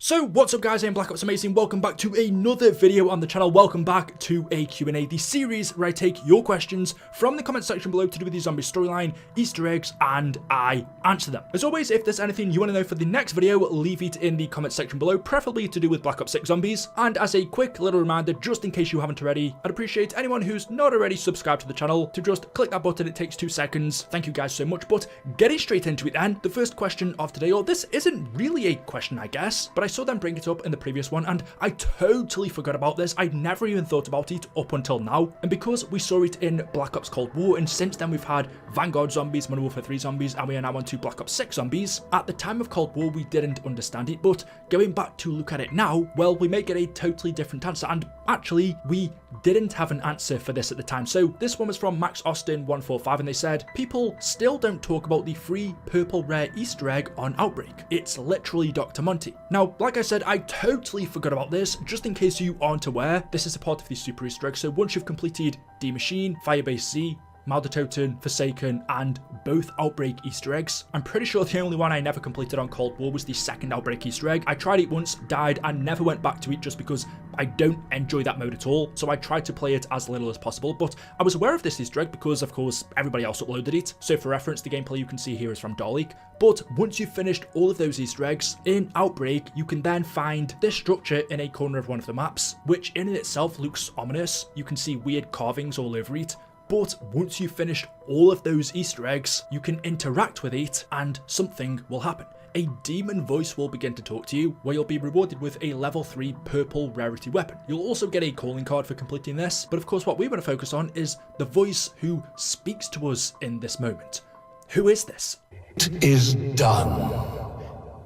So what's up guys, I'm Black Ops Amazing, welcome back to another video on the channel, welcome back to a Q&A, the series where I take your questions from the comment section below to do with the zombie storyline, Easter eggs, and I answer them. As always, if there's anything you want to know for the next video, leave it in the comment section below, preferably to do with Black Ops 6 zombies. And as a quick little reminder, just in case you haven't already, I'd appreciate anyone who's not already subscribed to the channel to just click that button, it takes 2 seconds. Thank you guys so much, but getting straight into it then, the first question of today, or this isn't really a question I guess, but I saw them bring it up in the previous one and I totally forgot about this. I'd never even thought about it up until now, and because we saw it in Black Ops Cold War and since then we've had Vanguard zombies, Modern Warfare 3 zombies, and we are now on to Black Ops 6 zombies. At the time of Cold War we didn't understand it, but going back to look at it now, well, we may get a totally different answer, and actually we didn't have an answer for this at the time. So this one was from Max Austin 145 and they said, people still don't talk about the free purple rare Easter egg on Outbreak. It's literally Dr. Monty. Now, like I said, I totally forgot about this. Just in case you aren't aware, this is a part of the Super Easter egg. So once you've completed D Machine, Firebase Z, Maldertoten, Forsaken, and both Outbreak Easter eggs. I'm pretty sure the only one I never completed on Cold War was the second Outbreak Easter egg. I tried it once, died, and never went back to it just because I don't enjoy that mode at all, so I tried to play it as little as possible, but I was aware of this Easter egg because, of course, everybody else uploaded it. So for reference, the gameplay you can see here is from Darleak. But once you've finished all of those Easter eggs, in Outbreak, you can then find this structure in a corner of one of the maps, which in itself looks ominous. You can see weird carvings all over it. But once you've finished all of those Easter eggs, you can interact with it and something will happen. A demon voice will begin to talk to you, where you'll be rewarded with a level 3 purple rarity weapon. You'll also get a calling card for completing this, but of course what we want to focus on is the voice who speaks to us in this moment. Who is this? It is done.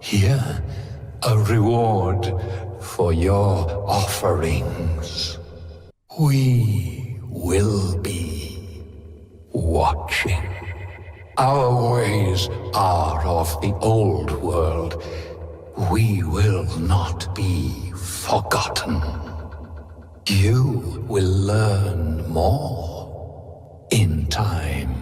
Here, a reward for your offerings. We will be watching. Our ways are of the old world. We will not be forgotten. You will learn more in time.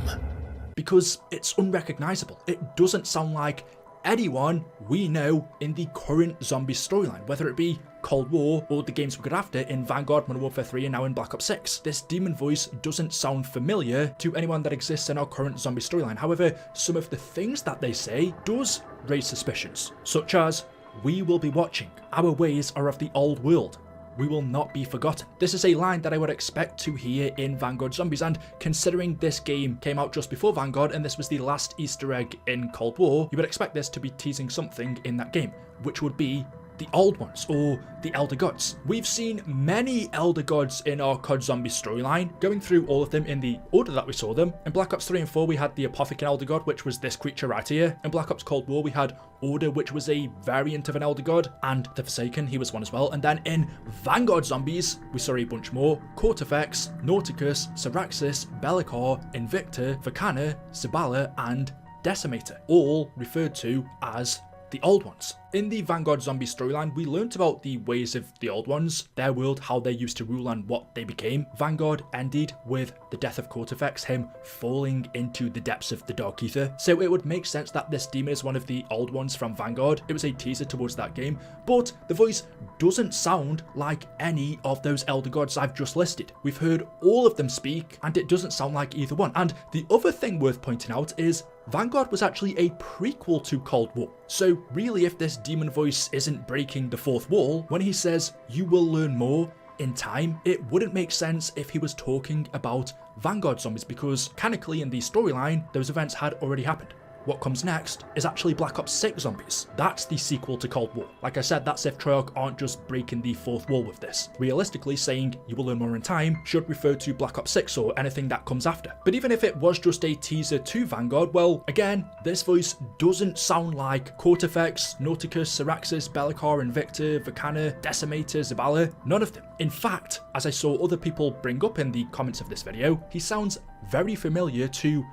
Because it's unrecognizable. It doesn't sound like anyone we know in the current zombie storyline, whether it be Cold War or the games we got after in Vanguard, Modern Warfare 3 and now in Black Ops 6. This demon voice doesn't sound familiar to anyone that exists in our current zombie storyline. However, some of the things that they say does raise suspicions, such as, we will be watching, our ways are of the old world, we will not be forgotten. This is a line that I would expect to hear in Vanguard Zombies, and considering this game came out just before Vanguard and this was the last Easter egg in Cold War, you would expect this to be teasing something in that game, which would be the old ones, or the Elder Gods. We've seen many Elder Gods in our COD Zombie storyline, going through all of them in the order that we saw them. In Black Ops 3 and 4 we had the Apothecary Elder God, which was this creature right here. In Black Ops Cold War we had Order, which was a variant of an Elder God, and the Forsaken, he was one as well. And then in Vanguard Zombies we saw a bunch more: Cortifex, Nauticus, Syraxis, Bellicar, Invictor, Vakana, Zabala, and Decimator, all referred to as the old ones. In the Vanguard Zombie storyline, we learnt about the ways of the old ones, their world, how they used to rule and what they became. Vanguard ended with the death of Cortifex, him falling into the depths of the Dark Aether. So it would make sense that this demon is one of the old ones from Vanguard. It was a teaser towards that game, but the voice doesn't sound like any of those Elder Gods I've just listed. We've heard all of them speak, and it doesn't sound like either one. And the other thing worth pointing out is Vanguard was actually a prequel to Cold War. So really, if this demon voice isn't breaking the fourth wall, when he says you will learn more in time, it wouldn't make sense if he was talking about Vanguard Zombies, because canonically in the storyline, those events had already happened. What comes next is actually Black Ops 6 Zombies. That's the sequel to Cold War. Like I said, that's if Treyarch aren't just breaking the fourth wall with this. Realistically, saying you will learn more in time should refer to Black Ops 6 or anything that comes after. But even if it was just a teaser to Vanguard, well, again, this voice doesn't sound like Cortifex, Nauticus, Syraxis, Bellicar, Invictor, Vakana, Decimator, Zabala, none of them. In fact, as I saw other people bring up in the comments of this video, he sounds very familiar to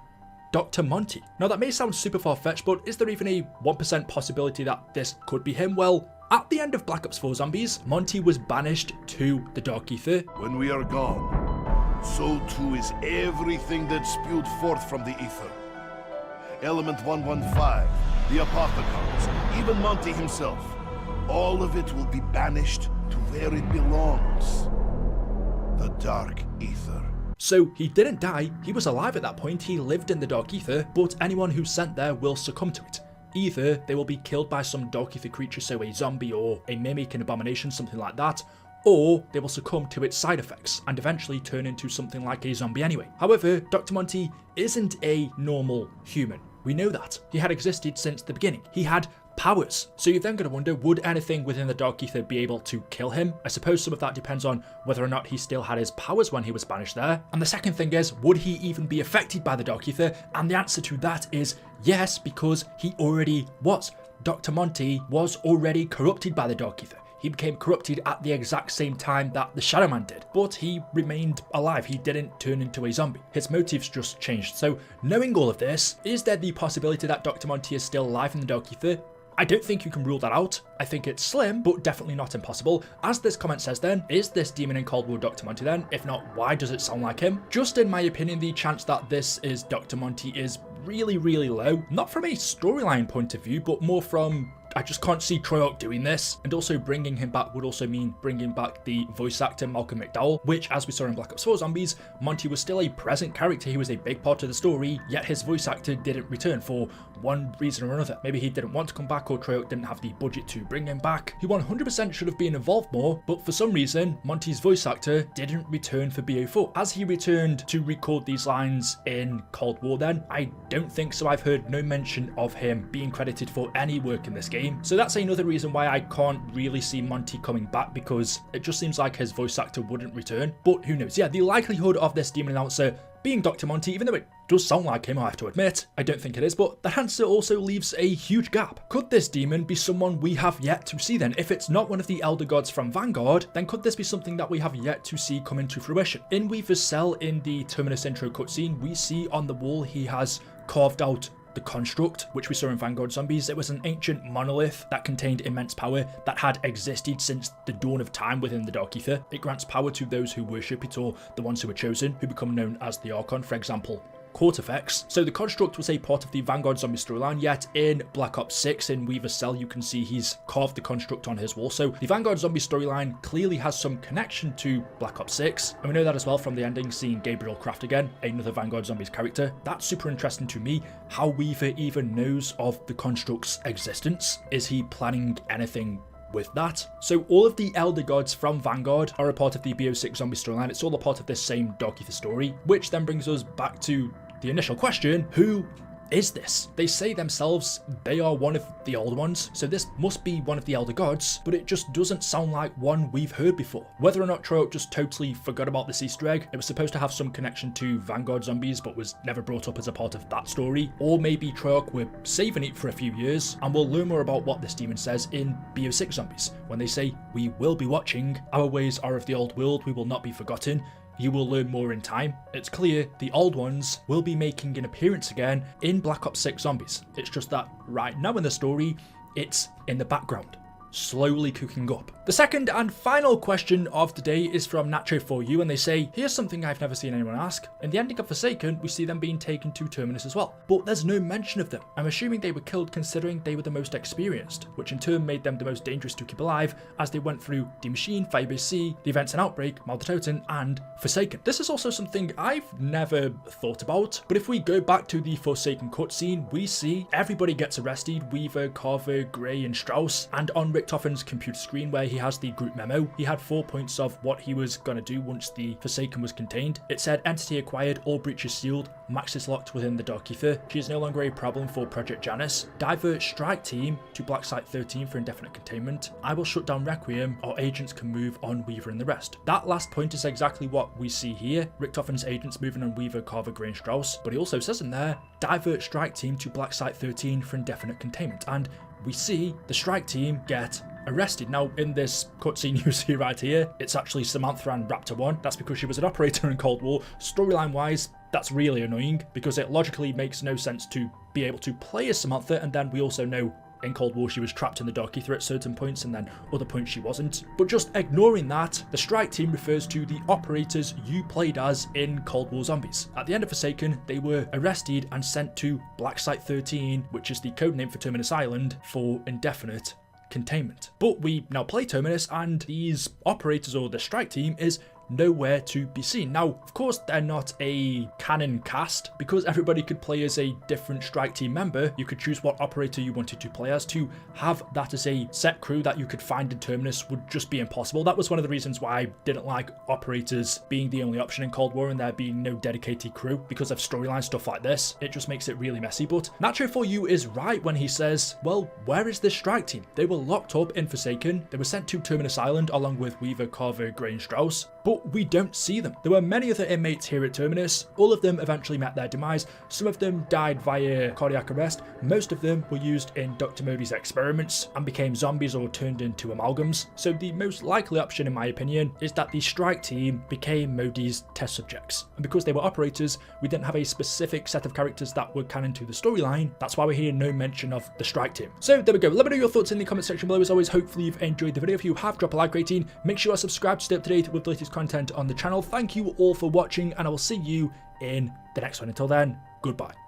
Dr. Monty. Now that may sound super far-fetched, but is there even a 1% possibility that this could be him? Well, at the end of Black Ops 4 Zombies, Monty was banished to the Dark Aether. When we are gone, so too is everything that spewed forth from the Aether. Element 115, the Apothecaries, even Monty himself. all of it will be banished to where it belongs. The Dark Aether. So he didn't die, he was alive at that point, he lived in the Dark Aether, but anyone who's sent there will succumb to it. Either they will be killed by some Dark Aether creature, so a zombie or a mimic, an abomination, something like that, or they will succumb to its side effects and eventually turn into something like a zombie anyway. However, Dr. Monty isn't a normal human. We know that. He had existed since the beginning. He had powers. So you're then going to wonder, would anything within the Dark Aether be able to kill him? I suppose some of that depends on whether or not he still had his powers when he was banished there. And the second thing is, would he even be affected by the Dark Aether? And the answer to that is yes, because he already was. Dr. Monty was already corrupted by the Dark Aether. He became corrupted at the exact same time that the Shadow Man did, but he remained alive. He didn't turn into a zombie. His motives just changed. So knowing all of this, is there the possibility that Dr. Monty is still alive in the Dark Aether? I don't think you can rule that out. I think it's slim, but definitely not impossible. As this comment says then, is this demon in Cold War Dr. Monty then? If not, why does it sound like him? Just in my opinion, the chance that this is Dr. Monty is really, really low. Not from a storyline point of view, but more from, I just can't see Troyok doing this. And also bringing him back would also mean bringing back the voice actor Malcolm McDowell, which, as we saw in Black Ops 4 Zombies, Monty was still a present character. He was a big part of the story, yet his voice actor didn't return for one reason or another. Maybe he didn't want to come back, or Troyok didn't have the budget to bring him back. He 100% should have been involved more, but for some reason, Monty's voice actor didn't return for BO4. As he returned to record these lines in Cold War then, I don't think so. I've heard no mention of him being credited for any work in this game. So that's another reason why I can't really see Monty coming back, because it just seems like his voice actor wouldn't return. But who knows? Yeah, the likelihood of this demon announcer being Dr. Monty, even though it does sound like him, I have to admit, I don't think it is, but the answer also leaves a huge gap. Could this demon be someone we have yet to see then? If it's not one of the Elder Gods from Vanguard, then could this be something that we have yet to see come into fruition? In Weaver's cell, in the Terminus intro cutscene, we see on the wall he has carved out the construct, which we saw in Vanguard Zombies. It was an ancient monolith that contained immense power that had existed since the dawn of time within the Dark Aether. It grants power to those who worship it, or the ones who are chosen, who become known as the Archon, for example, Quarterfex. So the construct was a part of the Vanguard Zombie storyline, yet in Black Ops 6 in Weaver's cell you can see he's carved the construct on his wall. So the Vanguard Zombie storyline clearly has some connection to Black Ops 6, and we know that as well from the ending, seeing Gabriel Craft again, another Vanguard Zombies character. That's super interesting to me, how Weaver even knows of the construct's existence. Is he planning anything with that? So all of the Elder Gods from Vanguard are a part of the BO6 zombie storyline. It's all a part of this same Dark Aether story, which then brings us back to the initial question: who is this? They say themselves they are one of the old ones, so this must be one of the Elder Gods, but it just doesn't sound like one we've heard before. Whether or not Troyok just totally forgot about this Easter egg, it was supposed to have some connection to Vanguard Zombies but was never brought up as a part of that story, or maybe Troyok were saving it for a few years, and we'll learn more about what this demon says in BO6 Zombies, when they say, "We will be watching, our ways are of the old world, we will not be forgotten. You will learn more in time." It's clear the old ones will be making an appearance again in Black Ops 6 Zombies. It's just that right now in the story, it's in the background, slowly cooking up. The second and final question of the day is from Nacho4U, and they say, "Here's something I've never seen anyone ask. In the ending of Forsaken, we see them being taken to Terminus as well, but there's no mention of them. I'm assuming they were killed considering they were the most experienced, which in turn made them the most dangerous to keep alive as they went through Die Machine, Firebase C, the events in Outbreak, Mal der Toten, and Forsaken." This is also something I've never thought about, but if we go back to the Forsaken cutscene, we see everybody gets arrested: Weaver, Carver, Gray, and Strauss, and on Richtofen's computer screen where he has the group memo, he had 4 points of what he was going to do once the Forsaken was contained. It said, "Entity acquired, all breaches sealed, Max is locked within the Dark Aether, she is no longer a problem for Project Janus, divert strike team to Black Site 13 for indefinite containment, I will shut down Requiem, our agents can move on Weaver and the rest." That last point is exactly what we see here, Richtofen's agents moving on Weaver, Carver, Gray, and Strauss, but he also says in there, "Divert strike team to Black Site 13 for indefinite containment," and we see the strike team get arrested. Now, in this cutscene you see right here, it's actually Samantha and Raptor 1. That's because she was an operator in Cold War. Storyline wise, that's really annoying because it logically makes no sense to be able to play as Samantha, and then we also know in Cold War she was trapped in the Dark Aether at certain points and then other points she wasn't. But just ignoring that, the strike team refers to the operators you played as in Cold War Zombies. At the end of Forsaken, they were arrested and sent to Black Site 13, which is the codename for Terminus Island, for indefinite containment. But we now play Terminus, and these operators, or the strike team, is nowhere to be seen. Now, of course, they're not a canon cast, because everybody could play as a different strike team member. You could choose what operator you wanted to play as. To have that as a set crew that you could find in Terminus would just be impossible. That was one of the reasons why I didn't like operators being the only option in Cold War and there being no dedicated crew, because of storyline stuff like this. It just makes it really messy. But Nacho4U is right when he says, well, where is this strike team? They were locked up in Forsaken. They were sent to Terminus Island along with Weaver, Carver, Gray and Strauss, but we don't see them. There were many other inmates here at Terminus. All of them eventually met their demise. Some of them died via cardiac arrest. Most of them were used in Dr. Modi's experiments and became zombies or turned into amalgams. So the most likely option, in my opinion, is that the strike team became Modi's test subjects. And because they were operators, we didn't have a specific set of characters that were canon to the storyline. That's why we're hearing no mention of the strike team. So there we go. Let me know your thoughts in the comment section below. As always, hopefully you've enjoyed the video. If you have, drop a like rating. Make sure you are subscribed to stay up to date with the latest content on the channel. Thank you all for watching, and I will see you in the next one. Until then, goodbye.